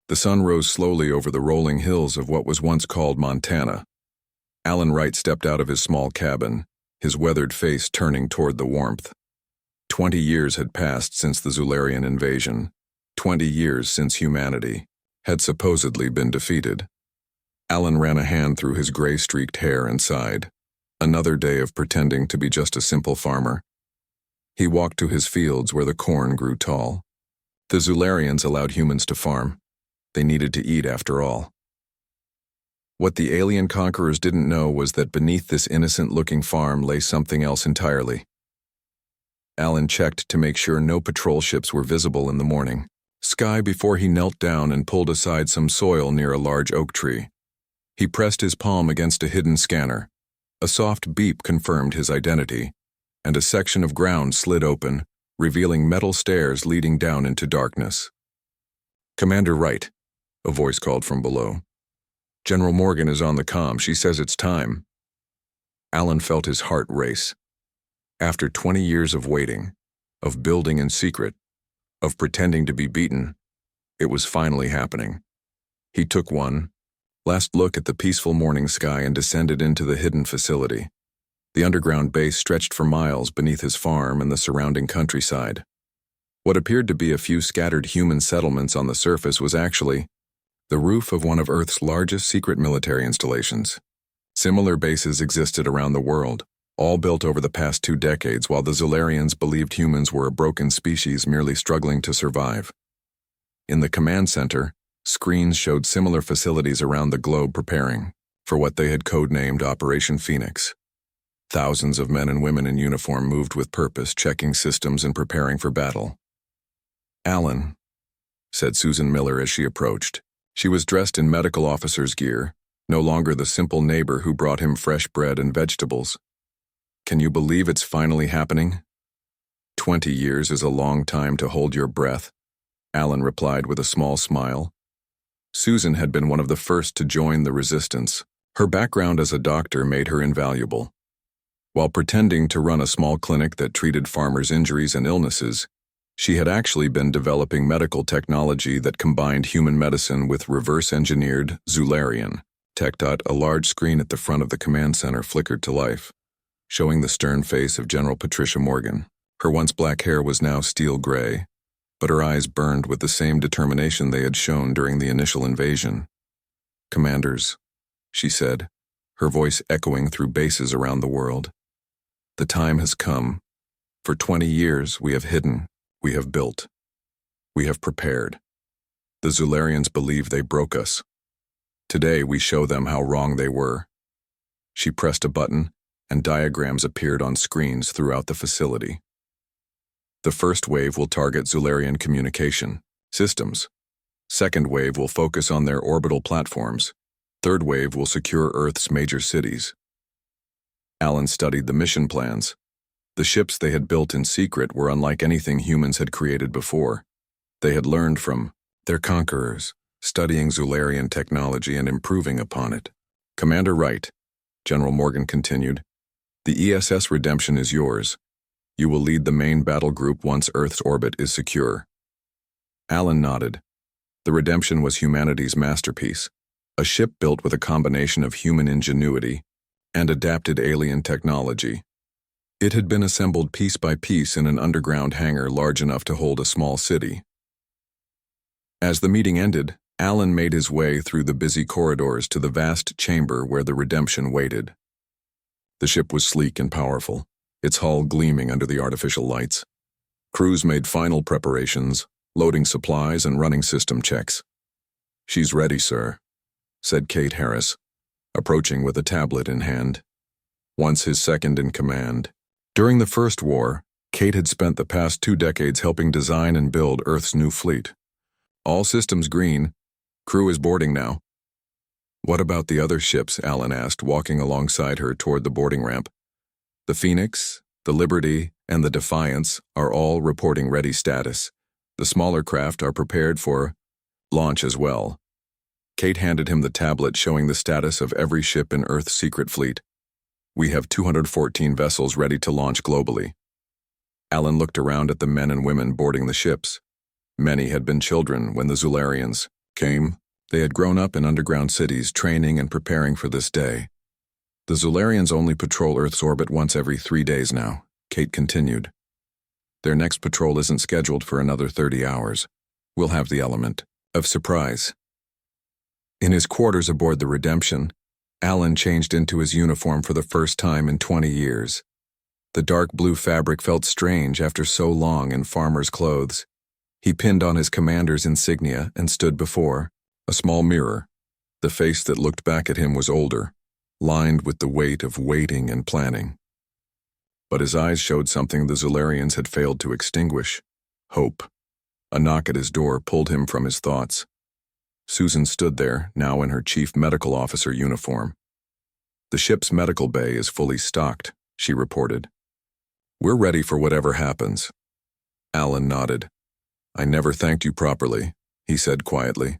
The sun rose slowly over the rolling hills of what was once called Montana. Alan Wright stepped out of his small cabin, his weathered face turning toward the warmth. 20 years had passed since the Zularian invasion. 20 years since humanity had supposedly been defeated. Alan ran a hand through his gray-streaked hair and sighed. Another day of pretending to be just a simple farmer. He walked to his fields where the corn grew tall. The Zularians allowed humans to farm. They needed to eat after all. What the alien conquerors didn't know was that beneath this innocent-looking farm lay something else entirely. Alan checked to make sure no patrol ships were visible in the morning sky before he knelt down and pulled aside some soil near a large oak tree. He pressed his palm against a hidden scanner. A soft beep confirmed his identity, and a section of ground slid open, revealing metal stairs leading down into darkness. "Commander Wright," a voice called from below. "General Morgan is on the comm. She says it's time." Alan felt his heart race. After 20 years of waiting, of building in secret, of pretending to be beaten, it was finally happening. He took one last look at the peaceful morning sky and descended into the hidden facility. The underground base stretched for miles beneath his farm and the surrounding countryside. What appeared to be a few scattered human settlements on the surface was actually the roof of one of Earth's largest secret military installations. Similar bases existed around the world, all built over the past 2 decades while the Zularians believed humans were a broken species merely struggling to survive. In the command center, screens showed similar facilities around the globe preparing for what they had codenamed Operation Phoenix. Thousands of men and women in uniform moved with purpose, checking systems and preparing for battle. "Alan," said Susan Miller as she approached. She was dressed in medical officer's gear, no longer the simple neighbor who brought him fresh bread and vegetables. "Can you believe it's finally happening?" 20 years is a long time to hold your breath," Alan replied with a small smile. Susan had been one of the first to join the resistance. Her background as a doctor made her invaluable. While pretending to run a small clinic that treated farmers' injuries and illnesses, she had actually been developing medical technology that combined human medicine with reverse-engineered Zularian tech. A large screen at the front of the command center flickered to life, showing the stern face of General Patricia Morgan. Her once black hair was now steel gray, but her eyes burned with the same determination they had shown during the initial invasion. "Commanders," she said, her voice echoing through bases around the world. "The time has come. For 20 years we have hidden, we have built, we have prepared. The Zularians believe they broke us. Today we show them how wrong they were." She pressed a button, and diagrams appeared on screens throughout the facility. "The first wave will target Zularian communication systems. Second wave will focus on their orbital platforms. Third wave will secure Earth's major cities." Alan studied the mission plans. The ships they had built in secret were unlike anything humans had created before. They had learned from their conquerors, studying Zularian technology and improving upon it. "Commander Wright," General Morgan continued, "the ESS Redemption is yours. You will lead the main battle group once Earth's orbit is secure." Alan nodded. The Redemption was humanity's masterpiece, a ship built with a combination of human ingenuity and adapted alien technology. It had been assembled piece by piece in an underground hangar large enough to hold a small city. As the meeting ended, Alan made his way through the busy corridors to the vast chamber where the Redemption waited. The ship was sleek and powerful, its hull gleaming under the artificial lights. Crews made final preparations, loading supplies and running system checks. "She's ready, sir," said Kate Harris, approaching with a tablet in hand. Once his second in command. During the First War, Kate had spent the past 2 decades helping design and build Earth's new fleet. "All systems green. Crew is boarding now." "What about the other ships?" Alan asked, walking alongside her toward the boarding ramp. "The Phoenix, the Liberty, and the Defiance are all reporting ready status. The smaller craft are prepared for launch as well." Kate handed him the tablet showing the status of every ship in Earth's secret fleet. "We have 214 vessels ready to launch globally." Alan looked around at the men and women boarding the ships. Many had been children when the Zularians came. They had grown up in underground cities, training and preparing for this day. The Zularians only patrol Earth's orbit once every 3 days now, Kate continued. Their next patrol isn't scheduled for another 30 hours. We'll have the element of surprise. In his quarters aboard the Redemption, Alan changed into his uniform for the first time in 20 years. The dark blue fabric felt strange after so long in farmer's clothes. He pinned on his commander's insignia and stood before a small mirror. The face that looked back at him was older, lined with the weight of waiting and planning. But his eyes showed something the Zularians had failed to extinguish: hope. A knock at his door pulled him from his thoughts. Susan stood there, now in her chief medical officer uniform. "The ship's medical bay is fully stocked," she reported. "We're ready for whatever happens." Alan nodded. "I never thanked you properly," he said quietly,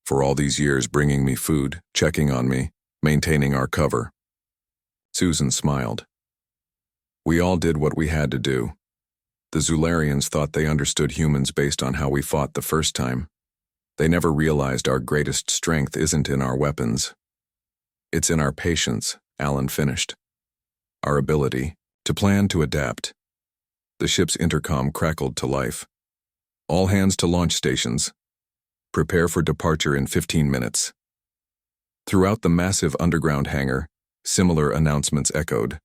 "for all these years bringing me food, checking on me, maintaining our cover." Susan smiled. "We all did what we had to do. The Zularians thought they understood humans based on how we fought the first time. They never realized our greatest strength isn't in our weapons. It's in our patience," Alan finished. "Our ability to plan to adapt." The ship's intercom crackled to life. "All hands to launch stations. Prepare for departure in 15 minutes." Throughout the massive underground hangar, similar announcements echoed.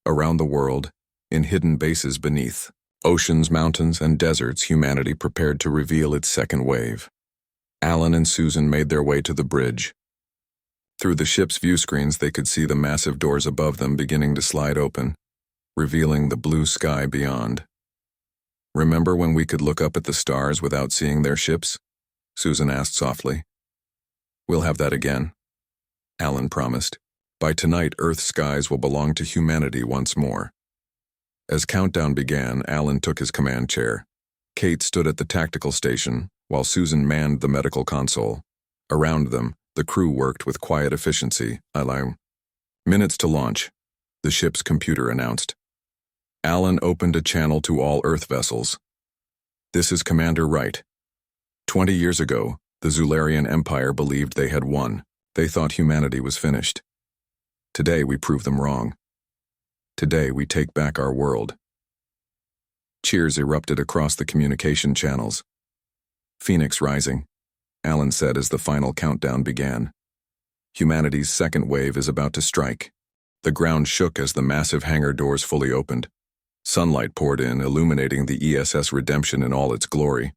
Around the world, in hidden bases beneath oceans, mountains, and deserts, humanity prepared to reveal its second wave. Alan and Susan made their way to the bridge. Through the ship's view screens, they could see the massive doors above them beginning to slide open, revealing the blue sky beyond. "Remember when we could look up at the stars without seeing their ships?" Susan asked softly. "We'll have that again," Alan promised. "By tonight, Earth's skies will belong to humanity once more." As countdown began, Alan took his command chair. Kate stood at the tactical station, while Susan manned the medical console. Around them, the crew worked with quiet efficiency. "Minutes to launch," the ship's computer announced. Alan opened a channel to all Earth vessels. "This is Commander Wright. 20 years ago, the Zularian Empire believed they had won. They thought humanity was finished. Today we prove them wrong. Today we take back our world." Cheers erupted across the communication channels. "Phoenix rising," Alan said as the final countdown began. "Humanity's second wave is about to strike." The ground shook as the massive hangar doors fully opened. Sunlight poured in, illuminating the ESS Redemption in all its glory.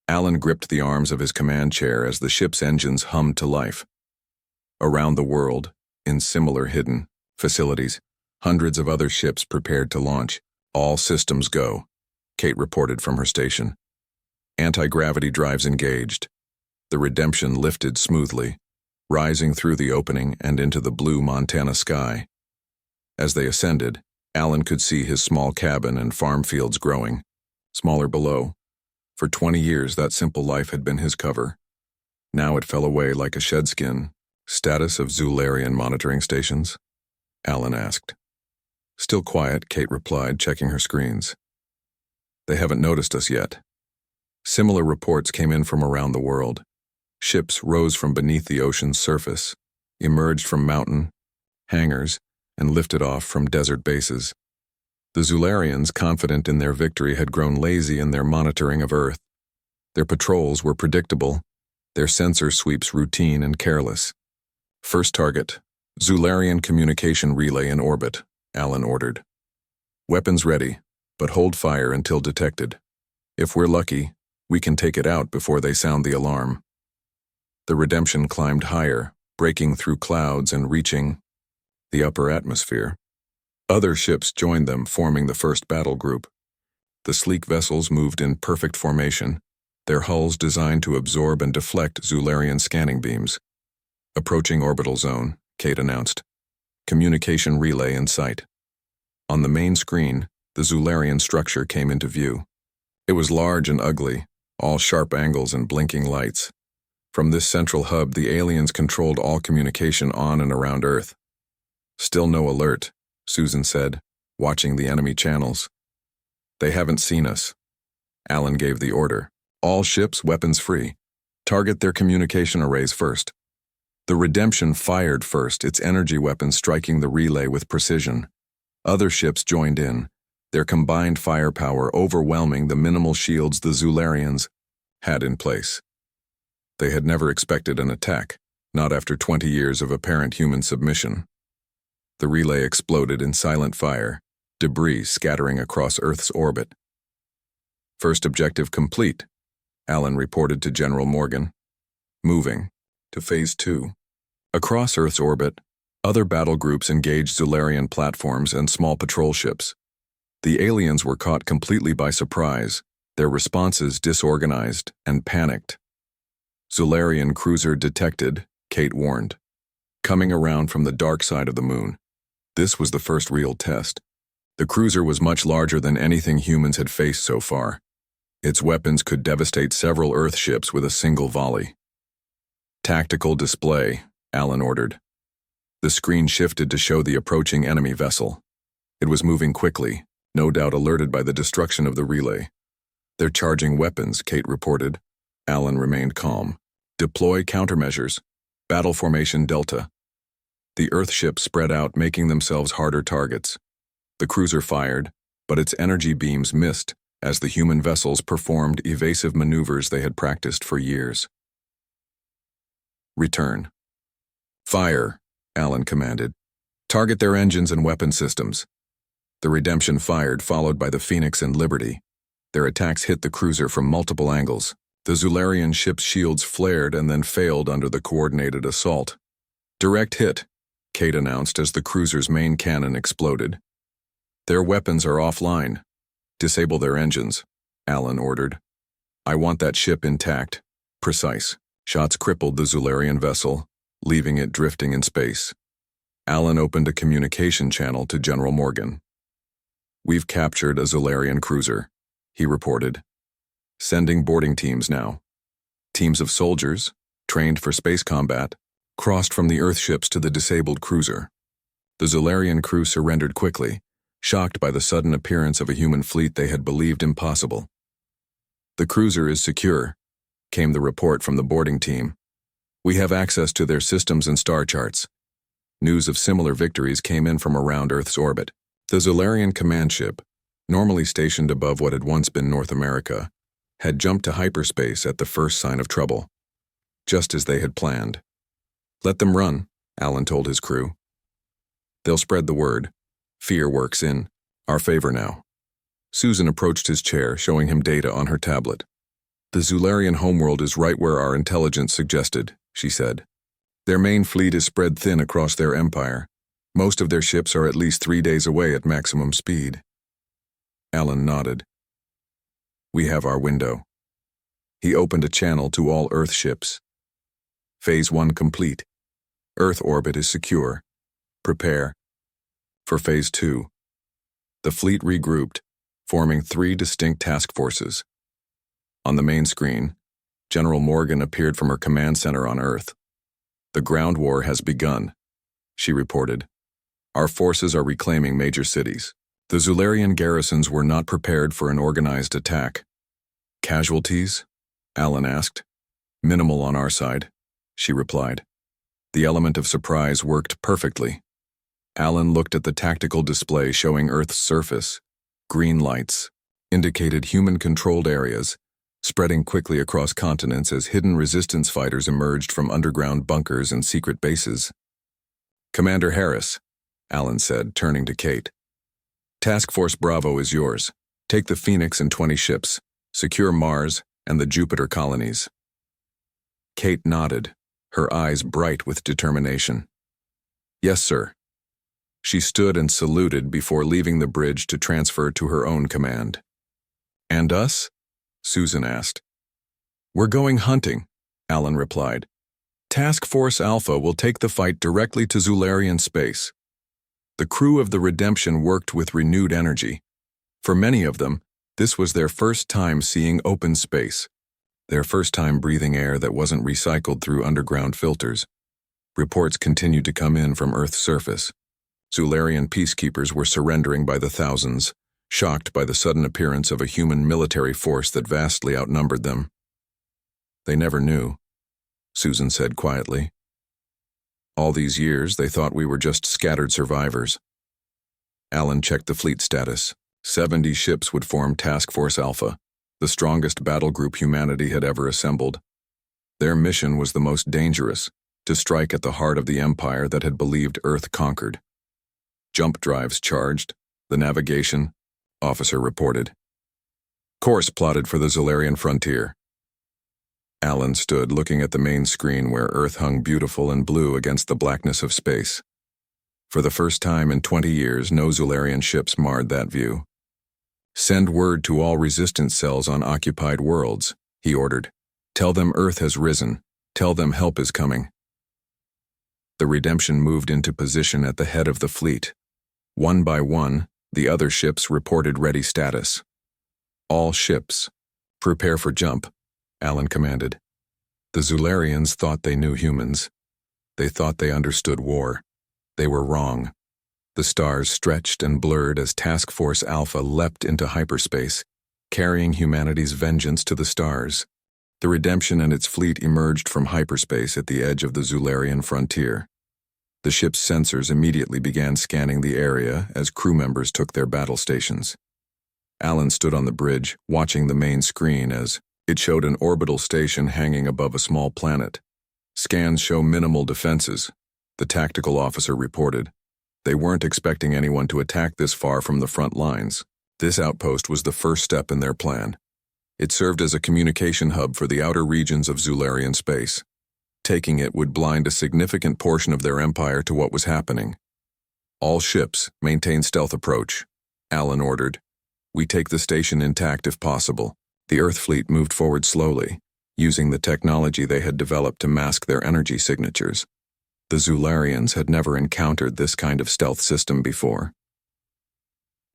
Alan gripped the arms of his command chair as the ship's engines hummed to life. Around the world, in similar hidden facilities, hundreds of other ships prepared to launch. "All systems go," Kate reported from her station. "Anti-gravity drives engaged." The Redemption lifted smoothly, rising through the opening and into the blue Montana sky. As they ascended, Alan could see his small cabin and farm fields growing, smaller below. For 20 years, that simple life had been his cover. Now it fell away like a shedskin. "Status of Zularian monitoring stations?" Alan asked. "Still quiet," Kate replied, checking her screens. "They haven't noticed us yet." Similar reports came in from around the world. Ships rose from beneath the ocean's surface, emerged from mountain hangars, and lifted off from desert bases. The Zularians, confident in their victory, had grown lazy in their monitoring of Earth. Their patrols were predictable, their sensor sweeps routine and careless. "First target, Zularian communication relay in orbit," Alan ordered. "Weapons ready, but hold fire until detected. If we're lucky, we can take it out before they sound the alarm." The Redemption climbed higher, breaking through clouds and reaching the upper atmosphere. Other ships joined them, forming the first battle group. The sleek vessels moved in perfect formation, their hulls designed to absorb and deflect Zularian scanning beams. "Approaching orbital zone," Kate announced. "Communication relay in sight." On the main screen, the Zularian structure came into view. It was large and ugly, all sharp angles and blinking lights. From this central hub, the aliens controlled all communication on and around Earth. "Still no alert," Susan said, watching the enemy channels. "They haven't seen us." Alan gave the order. "All ships weapons free." Target their communication arrays first. The Redemption fired first, its energy weapon striking the relay with precision. Other ships joined in, their combined firepower overwhelming the minimal shields the Zularians had in place. They had never expected an attack, not after 20 years of apparent human submission. The relay exploded in silent fire, debris scattering across Earth's orbit. First objective complete, Alan reported to General Morgan. Moving to Phase 2. Across Earth's orbit, other battle groups engaged Zularian platforms and small patrol ships. The aliens were caught completely by surprise, their responses disorganized and panicked. Zularian cruiser detected, Kate warned. Coming around from the dark side of the moon. This was the first real test. The cruiser was much larger than anything humans had faced so far. Its weapons could devastate several Earth ships with a single volley. Tactical display, Alan ordered. The screen shifted to show the approaching enemy vessel. It was moving quickly, no doubt alerted by the destruction of the relay. They're charging weapons, Kate reported. Alan remained calm. Deploy countermeasures. Battle formation Delta. The Earth ships spread out, making themselves harder targets. The cruiser fired, but its energy beams missed as the human vessels performed evasive maneuvers they had practiced for years. Return. Fire, Alan commanded. Target their engines and weapon systems. The Redemption fired, followed by the Phoenix and Liberty. Their attacks hit the cruiser from multiple angles. The Zularian ship's shields flared and then failed under the coordinated assault. Direct hit, Kate announced as the cruiser's main cannon exploded. Their weapons are offline. Disable their engines, Alan ordered. I want that ship intact. Precise. Shots crippled the Zularian vessel, leaving it drifting in space. Alan opened a communication channel to General Morgan. We've captured a Zularian cruiser, he reported. Sending boarding teams now. Teams of soldiers, trained for space combat, crossed from the Earth ships to the disabled cruiser. The Zularian crew surrendered quickly, shocked by the sudden appearance of a human fleet they had believed impossible. The cruiser is secure, came the report from the boarding team. We have access to their systems and star charts. News of similar victories came in from around Earth's orbit. The Zularian command ship, normally stationed above what had once been North America, had jumped to hyperspace at the first sign of trouble, just as they had planned. Let them run, Alan told his crew. They'll spread the word. Fear works in our favor now. Susan approached his chair, showing him data on her tablet. The Zularian homeworld is right where our intelligence suggested, she said. Their main fleet is spread thin across their empire. Most of their ships are at least 3 days away at maximum speed. Alan nodded. We have our window. He opened a channel to all Earth ships. Phase 1 complete. Earth orbit is secure. Prepare for Phase 2. The fleet regrouped, forming 3 distinct task forces. On the main screen, General Morgan appeared from her command center on Earth. The ground war has begun, she reported. Our forces are reclaiming major cities. The Zularian garrisons were not prepared for an organized attack. Casualties? Alan asked. Minimal on our side, she replied. The element of surprise worked perfectly. Alan looked at the tactical display showing Earth's surface. Green lights indicated human-controlled areas, spreading quickly across continents as hidden resistance fighters emerged from underground bunkers and secret bases. Commander Harris, Alan said, turning to Kate. Task Force Bravo is yours. Take the Phoenix and 20 ships. Secure Mars and the Jupiter colonies. Kate nodded, her eyes bright with determination. Yes, sir. She stood and saluted before leaving the bridge to transfer to her own command. And us? Susan asked. We're going hunting, Alan replied. Task Force Alpha will take the fight directly to Zularian space. The crew of the Redemption worked with renewed energy. For many of them, this was their first time seeing open space, their first time breathing air that wasn't recycled through underground filters. Reports continued to come in from Earth's surface. Zularian peacekeepers were surrendering by the thousands, shocked by the sudden appearance of a human military force that vastly outnumbered them. They never knew, Susan said quietly. All these years, they thought we were just scattered survivors. Alan checked the fleet status. 70 ships would form Task Force Alpha, the strongest battle group humanity had ever assembled. Their mission was the most dangerous, to strike at the heart of the empire that had believed Earth conquered. Jump drives charged, the navigation, officer reported. Course plotted for the Zularian frontier. Alan stood looking at the main screen where Earth hung beautiful and blue against the blackness of space. For the first time in 20 years, no Zularian ships marred that view. Send word to all resistance cells on occupied worlds, he ordered. Tell them Earth has risen. Tell them help is coming. The Redemption moved into position at the head of the fleet. One by one, the other ships reported ready status. All ships, prepare for jump, Alan commanded. The Zularians thought they knew humans. They thought they understood war. They were wrong. The stars stretched and blurred as Task Force Alpha leapt into hyperspace, carrying humanity's vengeance to the stars. The Redemption and its fleet emerged from hyperspace at the edge of the Zularian frontier. The ship's sensors immediately began scanning the area as crew members took their battle stations. Alan stood on the bridge, watching the main screen as it showed an orbital station hanging above a small planet. Scans show minimal defenses, the tactical officer reported. They weren't expecting anyone to attack this far from the front lines. This outpost was the first step in their plan. It served as a communication hub for the outer regions of Zularian space. Taking it would blind a significant portion of their empire to what was happening. All ships, maintain stealth approach, Alan ordered. We take the station intact if possible. The Earth fleet moved forward slowly, using the technology they had developed to mask their energy signatures. The Zularians had never encountered this kind of stealth system before.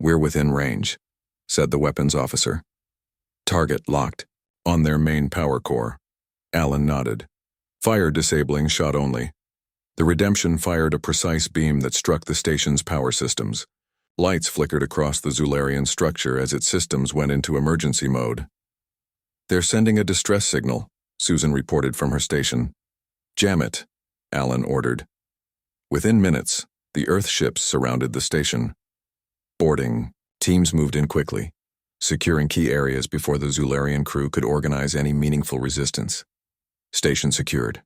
We're within range, said the weapons officer. Target locked, on their main power core. Alan nodded. Fire disabling shot only. The Redemption fired a precise beam that struck the station's power systems. Lights flickered across the Zularian structure as its systems went into emergency mode. They're sending a distress signal, Susan reported from her station. Jam it, Alan ordered. Within minutes, the Earth ships surrounded the station. Boarding, teams moved in quickly, securing key areas before the Zularian crew could organize any meaningful resistance. Station secured,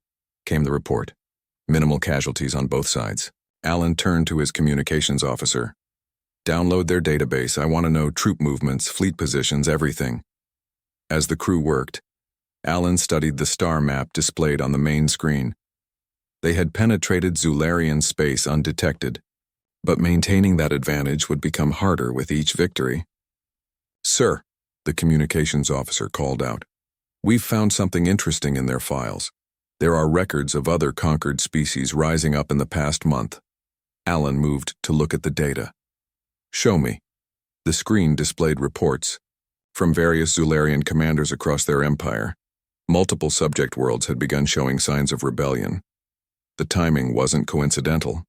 came the report. Minimal casualties on both sides. Alan turned to his communications officer. Download their database. I want to know troop movements, fleet positions, everything. As the crew worked, Alan studied the star map displayed on the main screen. They had penetrated Zularian space undetected, but maintaining that advantage would become harder with each victory. Sir, the communications officer called out. We've found something interesting in their files. There are records of other conquered species rising up in the past month. Alan moved to look at the data. Show me. The screen displayed reports from various Zularian commanders across their empire. Multiple subject worlds had begun showing signs of rebellion. The timing wasn't coincidental.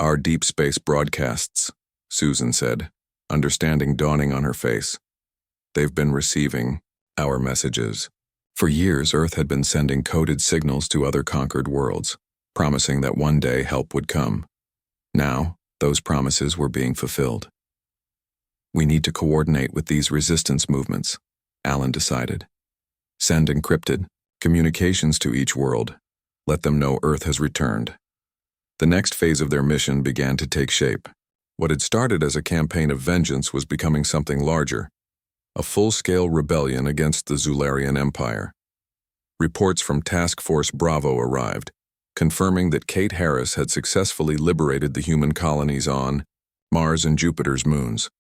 Our deep space broadcasts, Susan said, understanding dawning on her face. They've been receiving our messages. For years, Earth had been sending coded signals to other conquered worlds, promising that one day help would come. Now, those promises were being fulfilled. We need to coordinate with these resistance movements, Alan decided. Send encrypted communications to each world. Let them know Earth has returned. The next phase of their mission began to take shape. What had started as a campaign of vengeance was becoming something larger, a full-scale rebellion against the Zularian Empire. Reports from Task Force Bravo arrived, confirming that Kate Harris had successfully liberated the human colonies on Mars and Jupiter's moons.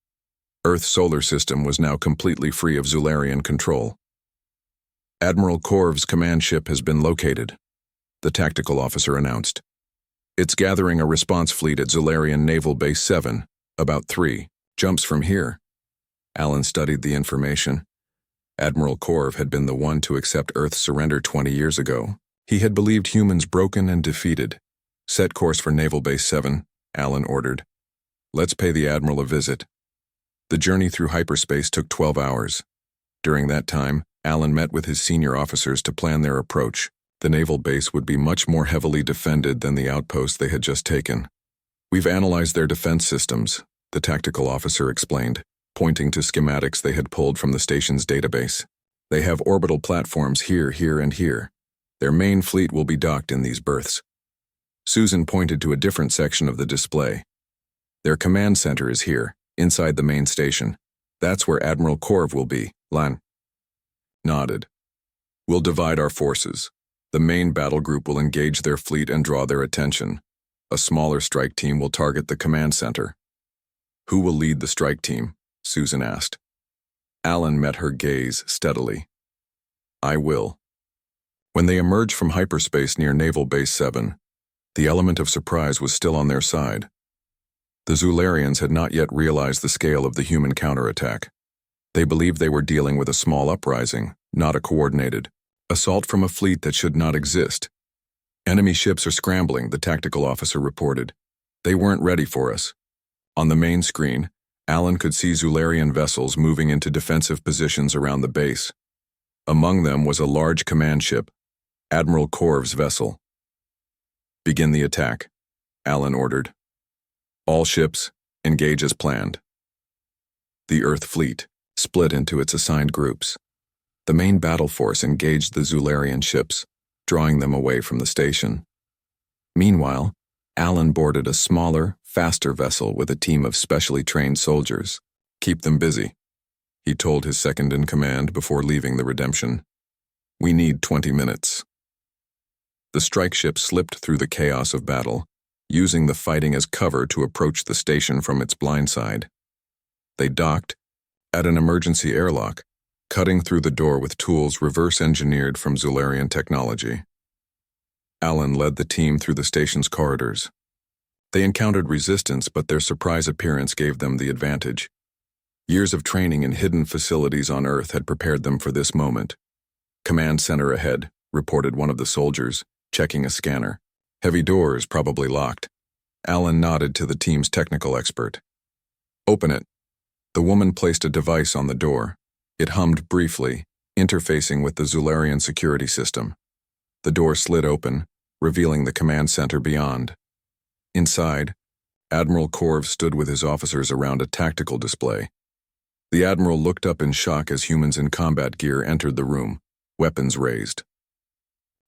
Earth's solar system was now completely free of Zularian control. Admiral Korv's command ship has been located, the tactical officer announced. It's gathering a response fleet at Zularian Naval Base 7, about 3 jumps from here. Alan studied the information. Admiral Korv had been the one to accept Earth's surrender 20 years ago. He had believed humans broken and defeated. Set course for Naval Base 7, Alan ordered. Let's pay the Admiral a visit. The journey through hyperspace took 12 hours. During that time, Alan met with his senior officers to plan their approach. The naval base would be much more heavily defended than the outpost they had just taken. "We've analyzed their defense systems," the tactical officer explained, pointing to schematics they had pulled from the station's database. "They have orbital platforms here, here, and here. Their main fleet will be docked in these berths." Susan pointed to a different section of the display. "Their command center is here, inside the main station. That's where Admiral Korv will be." Lan nodded. "We'll divide our forces. The main battle group will engage their fleet and draw their attention. A smaller strike team will target the command center." "Who will lead the strike team?" Susan asked. Alan met her gaze steadily. "I will." When they emerged from hyperspace near Naval Base 7, the element of surprise was still on their side. The Zularians had not yet realized the scale of the human counterattack. They believed they were dealing with a small uprising, not a coordinated assault from a fleet that should not exist. "Enemy ships are scrambling," the tactical officer reported. "They weren't ready for us." On the main screen, Alan could see Zularian vessels moving into defensive positions around the base. Among them was a large command ship, Admiral Korv's vessel. "Begin the attack," Alan ordered. "All ships, engage as planned." The Earth fleet split into its assigned groups. The main battle force engaged the Zularian ships, drawing them away from the station. Meanwhile, Alan boarded a smaller, faster vessel with a team of specially trained soldiers. "Keep them busy," he told his second-in-command before leaving the Redemption. "We need 20 minutes." The strike ship slipped through the chaos of battle, using the fighting as cover to approach the station from its blind side. They docked at an emergency airlock, cutting through the door with tools reverse-engineered from Zularian technology. Alan led the team through the station's corridors. They encountered resistance, but their surprise appearance gave them the advantage. Years of training in hidden facilities on Earth had prepared them for this moment. "Command center ahead," reported one of the soldiers, checking a scanner. "Heavy doors, probably locked." Alan nodded to the team's technical expert. "Open it." The woman placed a device on the door. It hummed briefly, interfacing with the Zularian security system. The door slid open, revealing the command center beyond. Inside, Admiral Korv stood with his officers around a tactical display. The Admiral looked up in shock as humans in combat gear entered the room, weapons raised.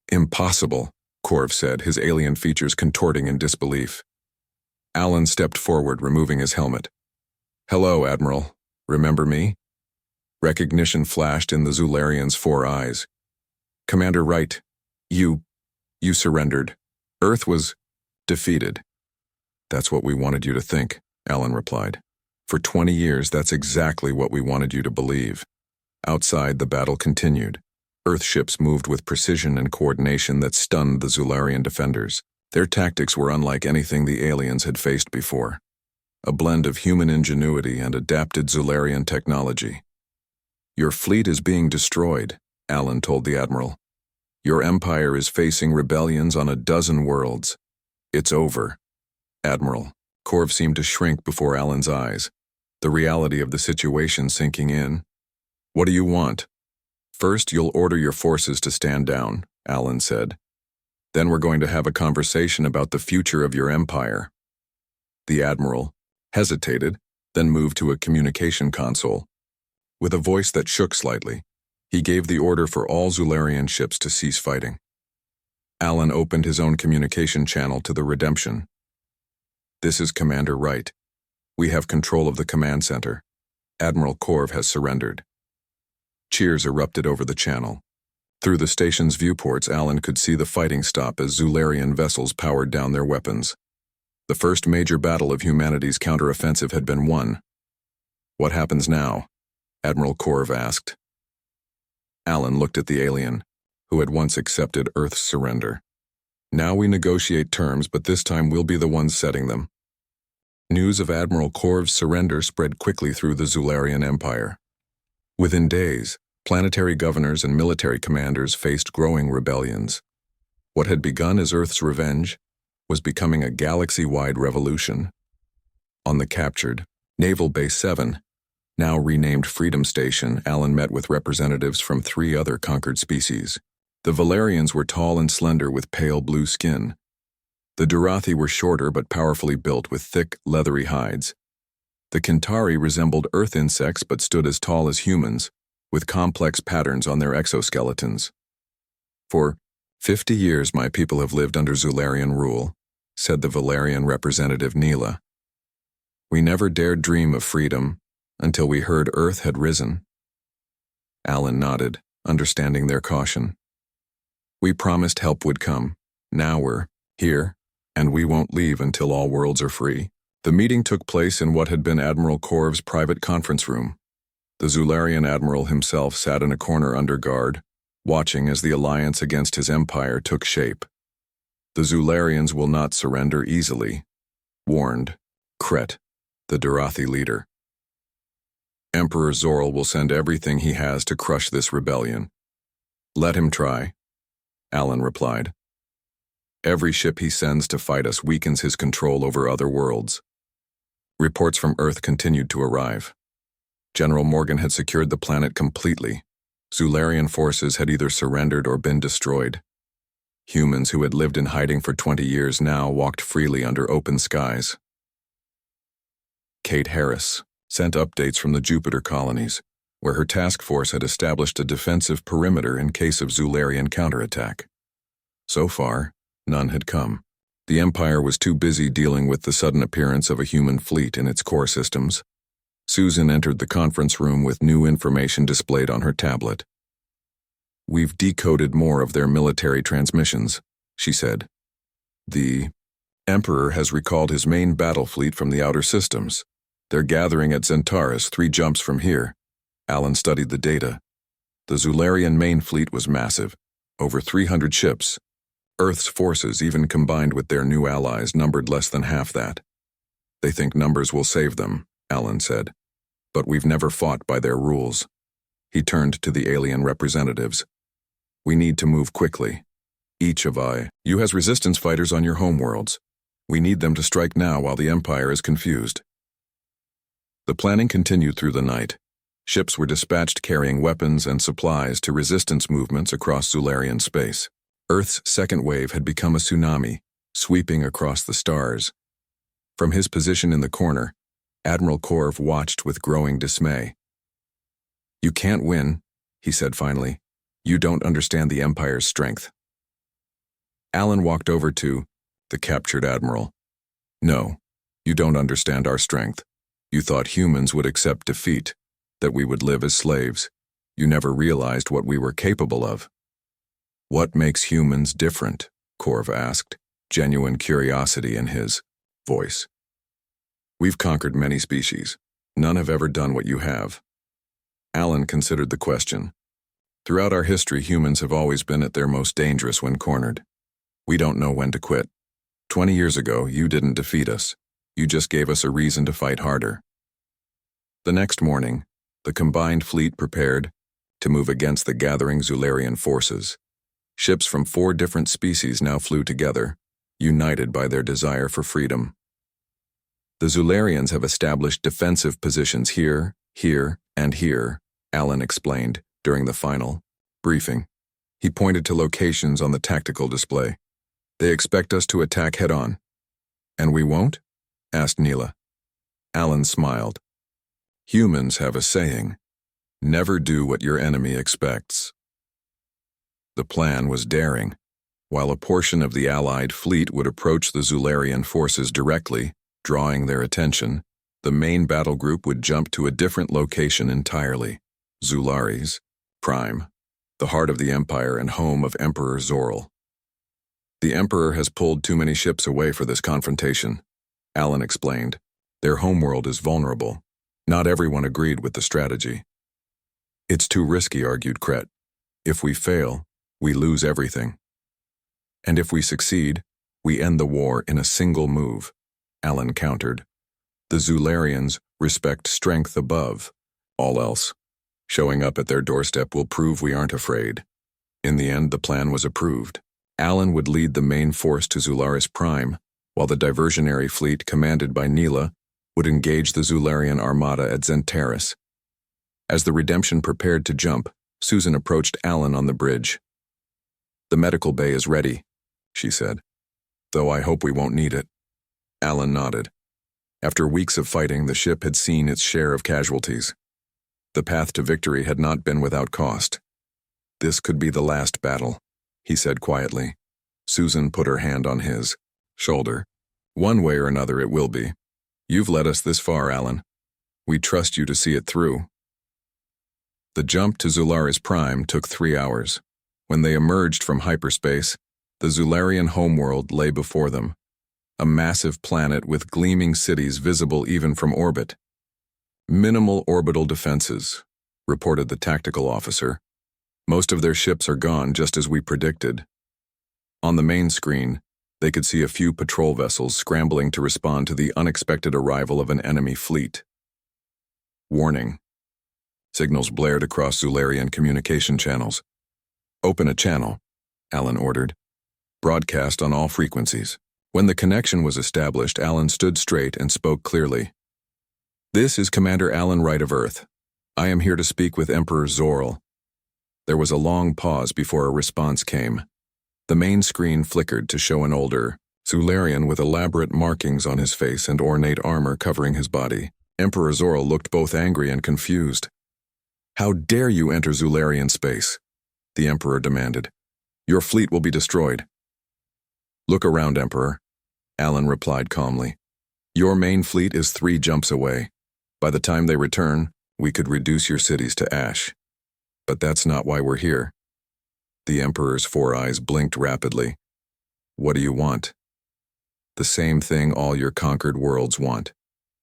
"Impossible," Korv said, his alien features contorting in disbelief. Alan stepped forward, removing his helmet. "Hello, Admiral. Remember me?" Recognition flashed in the Zularian's 4 eyes. "Commander Wright, you surrendered. Earth was defeated." "That's what we wanted you to think," Alan replied. "For 20 years, that's exactly what we wanted you to believe." Outside, the battle continued. Earth ships moved with precision and coordination that stunned the Zularian defenders. Their tactics were unlike anything the aliens had faced before. A blend of human ingenuity and adapted Zularian technology. "Your fleet is being destroyed," Alan told the Admiral. "Your empire is facing rebellions on a dozen worlds. It's over." "Admiral." Korv seemed to shrink before Alan's eyes, the reality of the situation sinking in. "What do you want?" "First, you'll order your forces to stand down," Alan said. "Then we're going to have a conversation about the future of your empire." The Admiral hesitated, then moved to a communication console. With a voice that shook slightly, he gave the order for all Zularian ships to cease fighting. Alan opened his own communication channel to the Redemption. "This is Commander Wright. We have control of the command center. Admiral Korv has surrendered." Cheers erupted over the channel. Through the station's viewports, Alan could see the fighting stop as Zularian vessels powered down their weapons. The first major battle of humanity's counteroffensive had been won. "What happens now?" Admiral Korv asked. Alan looked at the alien, who had once accepted Earth's surrender. "Now we negotiate terms, but this time we'll be the ones setting them." News of Admiral Korv's surrender spread quickly through the Zularian Empire. Within days, planetary governors and military commanders faced growing rebellions. What had begun as Earth's revenge was becoming a galaxy-wide revolution. On the captured Naval Base 7, Now renamed Freedom Station, Alan met with representatives from 3 other conquered species. The Valerians were tall and slender with pale blue skin. The Durathi were shorter but powerfully built with thick, leathery hides. The Kintari resembled earth insects but stood as tall as humans, with complex patterns on their exoskeletons. For 50 years my people have lived under Zularian rule, said the Valerian representative Neela. We never dared dream of freedom until we heard Earth had risen. Alan nodded, understanding their caution. We promised help would come. Now we're here, and we won't leave until all worlds are free. The meeting took place in what had been Admiral Korv's private conference room. The Zularian admiral himself sat in a corner under guard, watching as the alliance against his empire took shape. The Zularians will not surrender easily, warned Kret, the Durathi leader. Emperor Zorl will send everything he has to crush this rebellion. Let him try, Alan replied. Every ship he sends to fight us weakens his control over other worlds. Reports from Earth continued to arrive. General Morgan had secured the planet completely. Zularian forces had either surrendered or been destroyed. Humans who had lived in hiding for 20 years now walked freely under open skies. Kate Harris sent updates from the Jupiter colonies, where her task force had established a defensive perimeter in case of Zularian counterattack. So far, none had come. The Empire was too busy dealing with the sudden appearance of a human fleet in its core systems. Susan entered the conference room with new information displayed on her tablet. We've decoded more of their military transmissions, she said. The Emperor has recalled his main battle fleet from the outer systems. They're gathering at Zentaris, 3 jumps from here. Alan studied the data. The Zularian main fleet was massive, over 300 ships. Earth's forces, even combined with their new allies, numbered less than half that. They think numbers will save them, Alan said. But we've never fought by their rules. He turned to the alien representatives. We need to move quickly. HFY, you has resistance fighters on your homeworlds. We need them to strike now while the Empire is confused. The planning continued through the night. Ships were dispatched carrying weapons and supplies to resistance movements across Zularian space. Earth's second wave had become a tsunami, sweeping across the stars. From his position in the corner, Admiral Korv watched with growing dismay. You can't win, he said finally. You don't understand the Empire's strength. Alan walked over to the captured admiral. No, you don't understand our strength. You thought humans would accept defeat, that we would live as slaves. You never realized what we were capable of. What makes humans different? Korv asked, genuine curiosity in his voice. We've conquered many species. None have ever done what you have. Alan considered the question. Throughout our history, humans have always been at their most dangerous when cornered. We don't know when to quit. 20 years ago, you didn't defeat us. You just gave us a reason to fight harder. The next morning, the combined fleet prepared to move against the gathering Zularian forces. Ships from 4 different species now flew together, united by their desire for freedom. The Zularians have established defensive positions here, here, and here, Alan explained during the final briefing. He pointed to locations on the tactical display. They expect us to attack head-on. And we won't? Asked Neela. Alan smiled. Humans have a saying, never do what your enemy expects. The plan was daring. While a portion of the Allied fleet would approach the Zularian forces directly, drawing their attention, the main battle group would jump to a different location entirely, Zularis, Prime, the heart of the Empire and home of Emperor Zorl. The Emperor has pulled too many ships away for this confrontation, Alan explained. Their homeworld is vulnerable. Not everyone agreed with the strategy. It's too risky, argued Kret. If we fail, we lose everything. And if we succeed, we end the war in a single move, Alan countered. The Zularians respect strength above all else. Showing up at their doorstep will prove we aren't afraid. In the end, the plan was approved. Alan would lead the main force to Zularis Prime, while the diversionary fleet commanded by Neela would engage the Zularian armada at Zentaris, As the Redemption prepared to jump, Susan approached Alan on the bridge. "The medical bay is ready," she said. "Though I hope we won't need it." Alan nodded. After weeks of fighting, the ship had seen its share of casualties. The path to victory had not been without cost. "This could be the last battle," he said quietly. Susan put her hand on his shoulder. "One way or another it will be. You've led us this far, Alan. We trust you to see it through." The jump to Zularis Prime took 3 hours. When they emerged from hyperspace, the Zularian homeworld lay before them, a massive planet with gleaming cities visible even from orbit. "Minimal orbital defenses," reported the tactical officer. "Most of their ships are gone, just as we predicted." On the main screen, they could see a few patrol vessels scrambling to respond to the unexpected arrival of an enemy fleet. "Warning." Signals blared across Zularian communication channels. "Open a channel," Alan ordered. "Broadcast on all frequencies." When the connection was established, Alan stood straight and spoke clearly. "This is Commander Alan Wright of Earth. I am here to speak with Emperor Zorl." There was a long pause before a response came. The main screen flickered to show an older Zularian with elaborate markings on his face and ornate armor covering his body. Emperor Zorl looked both angry and confused. "How dare you enter Zularian space?" the Emperor demanded. "Your fleet will be destroyed." "Look around, Emperor," Alan replied calmly. "Your main fleet is 3 jumps away. By the time they return, we could reduce your cities to ash. But that's not why we're here." The Emperor's 4 eyes blinked rapidly. "What do you want?" "The same thing all your conquered worlds want.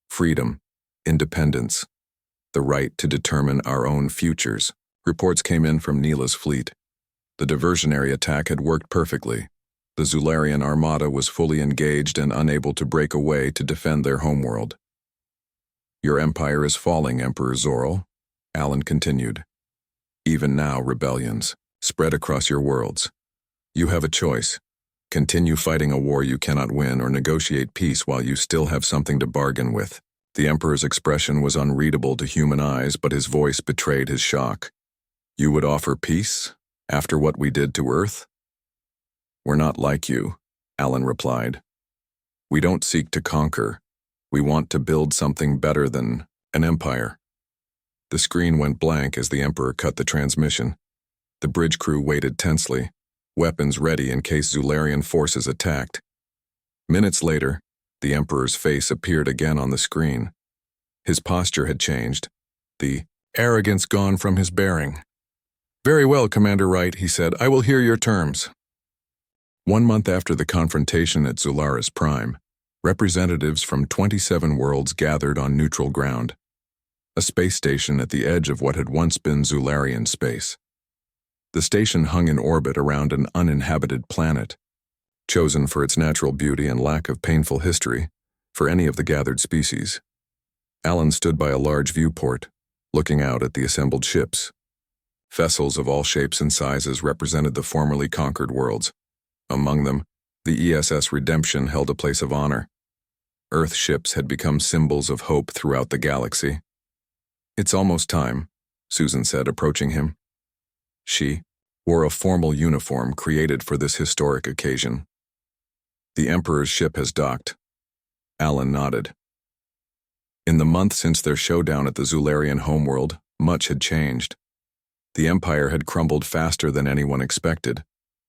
Freedom, independence, the right to determine our own futures." Reports came in from Neela's fleet. The diversionary attack had worked perfectly. The Zularian armada was fully engaged and unable to break away to defend their homeworld. "Your empire is falling, Emperor Zorl," Alan continued. "Even now, rebellions spread across your worlds. You have a choice. Continue fighting a war you cannot win or negotiate peace while you still have something to bargain with." The Emperor's expression was unreadable to human eyes, but his voice betrayed his shock. "You would offer peace after what we did to Earth?" "We're not like you," Alan replied. "We don't seek to conquer. We want to build something better than an empire." The screen went blank as the Emperor cut the transmission. The bridge crew waited tensely, weapons ready in case Zularian forces attacked. Minutes later, the Emperor's face appeared again on the screen. His posture had changed, the arrogance gone from his bearing. "Very well, Commander Wright," he said. "I will hear your terms." 1 month after the confrontation at Zularis Prime, representatives from 27 worlds gathered on neutral ground, a space station at the edge of what had once been Zularian space. The station hung in orbit around an uninhabited planet, chosen for its natural beauty and lack of painful history for any of the gathered species. Alan stood by a large viewport, looking out at the assembled ships. Vessels of all shapes and sizes represented the formerly conquered worlds. Among them, the ESS Redemption held a place of honor. Earth ships had become symbols of hope throughout the galaxy. "It's almost time," Susan said, approaching him. She wore a formal uniform created for this historic occasion. "The Emperor's ship has docked." Alan nodded. In the month since their showdown at the Zularian homeworld, much had changed. The Empire had crumbled faster than anyone expected.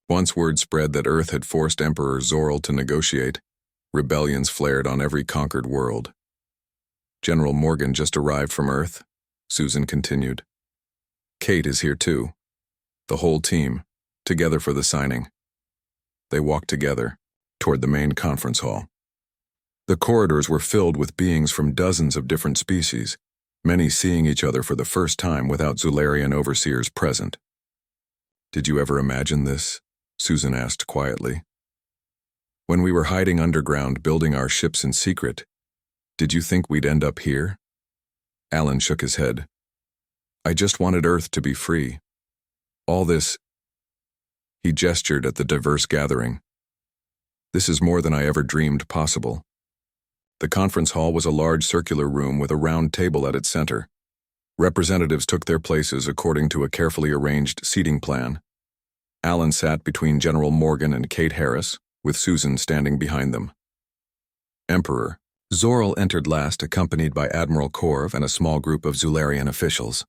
Once word spread that Earth had forced Emperor Zorl to negotiate, rebellions flared on every conquered world. "General Morgan just arrived from Earth," Susan continued. "Kate is here too. The whole team, together for the signing." They walked together, toward the main conference hall. The corridors were filled with beings from dozens of different species, many seeing each other for the first time without Zularian overseers present. "Did you ever imagine this?" Susan asked quietly. "When we were hiding underground building our ships in secret, did you think we'd end up here?" Alan shook his head. "I just wanted Earth to be free. All this..." He gestured at the diverse gathering. "This is more than I ever dreamed possible." The conference hall was a large circular room with a round table at its center. Representatives took their places according to a carefully arranged seating plan. Alan sat between General Morgan and Kate Harris, with Susan standing behind them. Emperor Zorl entered last, accompanied by Admiral Korv and a small group of Zularian officials.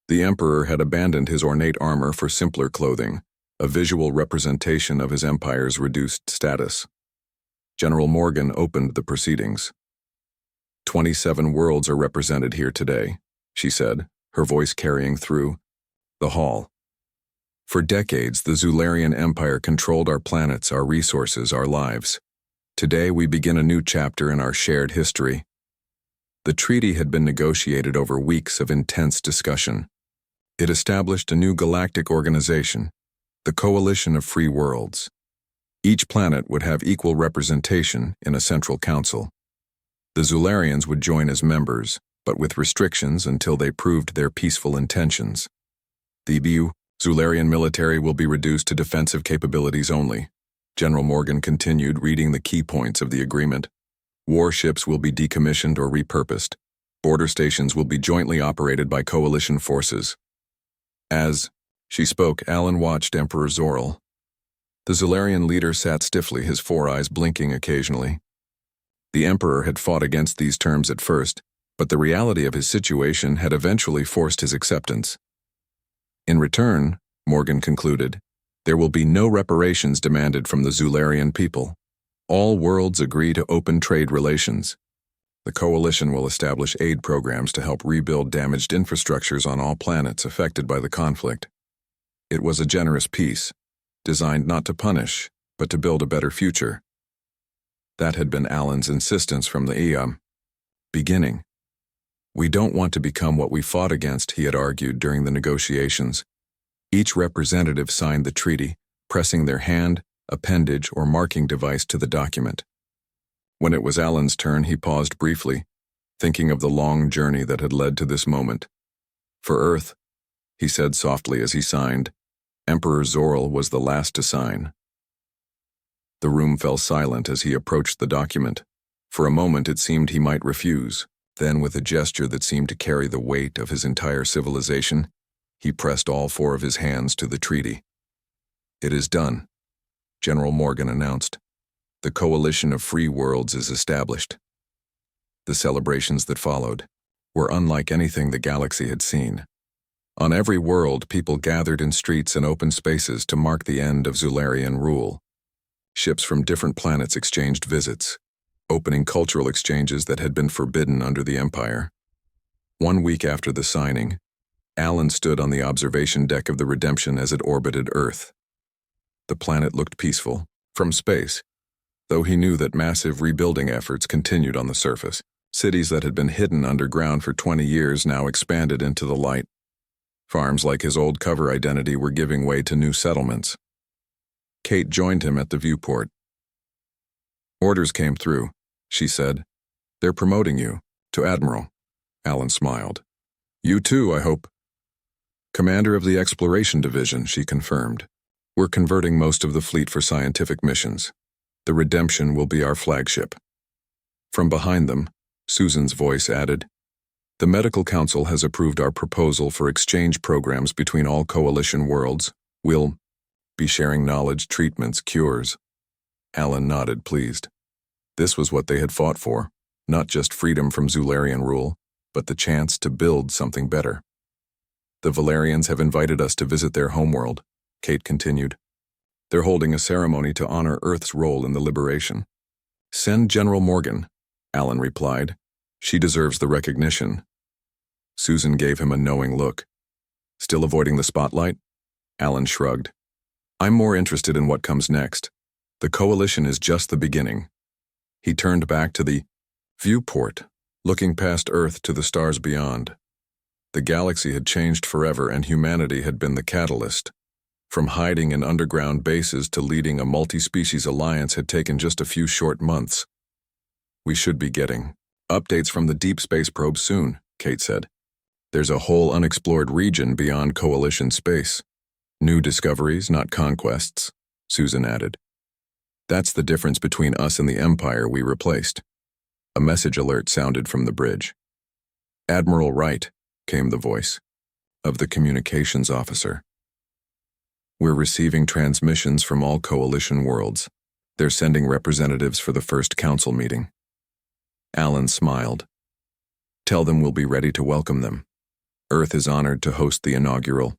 The Emperor had abandoned his ornate armor for simpler clothing, a visual representation of his empire's reduced status. General Morgan opened the proceedings. 27 worlds are represented here today, she said, her voice carrying through the hall. For decades, the Zularian Empire controlled our planets, our resources, our lives. Today, we begin a new chapter in our shared history. The treaty had been negotiated over weeks of intense discussion. It established a new galactic organization, the Coalition of Free Worlds. Each planet would have equal representation in a central council. The Zularians would join as members, but with restrictions until they proved their peaceful intentions. The Zularian military will be reduced to defensive capabilities only. General Morgan continued, reading the key points of the agreement. Warships will be decommissioned or repurposed. Border stations will be jointly operated by coalition forces. As she spoke, Alan watched Emperor Zorl. The Zularian leader sat stiffly, his four eyes blinking occasionally. The Emperor had fought against these terms at first, but the reality of his situation had eventually forced his acceptance. In return, Morgan concluded, there will be no reparations demanded from the Zularian people. All worlds agree to open trade relations. The coalition will establish aid programs to help rebuild damaged infrastructures on all planets affected by the conflict. It was a generous peace, designed not to punish, but to build a better future. That had been Alan's insistence from the beginning. We don't want to become what we fought against, he had argued during the negotiations. Each representative signed the treaty, pressing their hand, appendage, or marking device to the document. When it was Alan's turn, he paused briefly, thinking of the long journey that had led to this moment. For Earth, he said softly as he signed, Emperor Zorl was the last to sign. The room fell silent as he approached the document. For a moment it seemed he might refuse. Then, with a gesture that seemed to carry the weight of his entire civilization, he pressed all four of his hands to the treaty. It is done, General Morgan announced. The Coalition of Free Worlds is established. The celebrations that followed were unlike anything the galaxy had seen. On every world, people gathered in streets and open spaces to mark the end of Zularian rule. Ships from different planets exchanged visits, opening cultural exchanges that had been forbidden under the Empire. 1 week after the signing, Alan stood on the observation deck of the Redemption as it orbited Earth. The planet looked peaceful, from space, though he knew that massive rebuilding efforts continued on the surface. Cities that had been hidden underground for 20 years now expanded into the light. Farms like his old cover identity were giving way to new settlements. Kate joined him at the viewport. Orders came through, she said. They're promoting you to Admiral. Alan smiled. You too, I hope. Commander of the Exploration Division, she confirmed. We're converting most of the fleet for scientific missions. The Redemption will be our flagship. From behind them, Susan's voice added, The Medical Council has approved our proposal for exchange programs between all coalition worlds. We'll be sharing knowledge, treatments, cures. Alan nodded, pleased. This was what they had fought for, not just freedom from Zularian rule, but the chance to build something better. The Valerians have invited us to visit their homeworld, Kate continued. They're holding a ceremony to honor Earth's role in the liberation. Send General Morgan, Alan replied. She deserves the recognition. Susan gave him a knowing look. Still avoiding the spotlight? Alan shrugged. I'm more interested in what comes next. The coalition is just the beginning. He turned back to the viewport, looking past Earth to the stars beyond. The galaxy had changed forever, and humanity had been the catalyst. From hiding in underground bases to leading a multi-species alliance had taken just a few short months. We should be getting updates from the deep space probe soon, Kate said. There's a whole unexplored region beyond coalition space. New discoveries, not conquests, Susan added. That's the difference between us and the Empire we replaced. A message alert sounded from the bridge. Admiral Wright, came the voice of the communications officer. We're receiving transmissions from all coalition worlds. They're sending representatives for the first council meeting. Alan smiled. Tell them we'll be ready to welcome them. Earth is honored to host the inaugural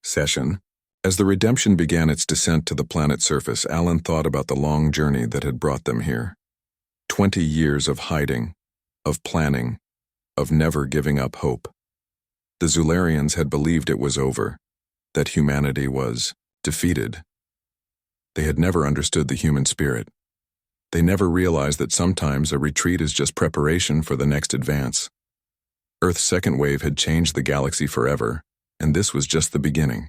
session. As the Redemption began its descent to the planet's surface, Alan thought about the long journey that had brought them here. 20 years of hiding, of planning, of never giving up hope. The Zularians had believed it was over, that humanity was defeated. They had never understood the human spirit. They never realized that sometimes a retreat is just preparation for the next advance. Earth's second wave had changed the galaxy forever, and this was just the beginning.